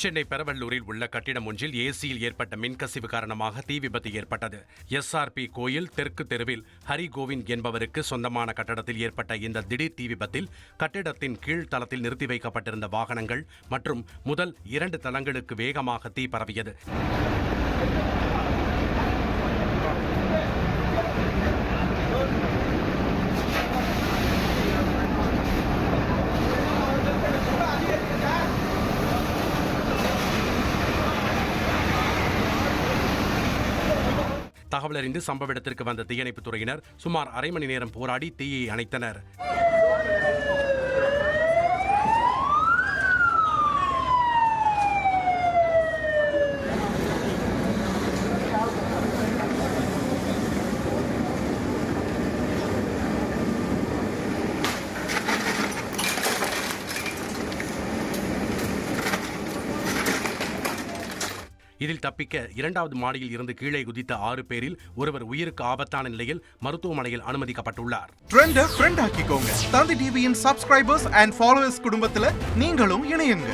சென்னை பெரவள்ளூரில் உள்ள கட்டிடம் ஒன்றில் ஏசியில் ஏற்பட்ட மின்கசிவு காரணமாக தீ விபத்து ஏற்பட்டது. எஸ்ஆர்பி கோயில் தெற்கு தெருவில் ஹரி கோவிந்த் என்பவருக்கு சொந்தமான கட்டடத்தில் ஏற்பட்ட இந்த திடீர் தீ விபத்தில் கட்டிடத்தின் கீழ் தளத்தில் நிறுத்தி வைக்கப்பட்டிருந்த வாகனங்கள் மற்றும் முதல் 2 தளங்களுக்கு வேகமாக தீ பரவியது. தகவல் அறிந்து சம்பவ இடத்திற்கு வந்த தீயணைப்புத் துறையினர் சுமார் அரை மணி நேரம் போராடி தீயை அணைத்தனர். இதில் தப்பிக்க 2வது மாடியில் இருந்து கீழே குதித்த 6 பேரில் ஒருவர் உயிருக்கு ஆபத்தான நிலையில் மருத்துவமனையில் அனுமதிக்கப்பட்டுள்ளார். ட்ரெண்ட ஃப்ரெண்ட் ஆக்கிக்கோங்க. தந்தி டிவியின் சப்ஸ்கிரைபர்ஸ் அண்ட் ஃபாலோவர்ஸ் குடும்பத்துல நீங்களும் இணையுங்க.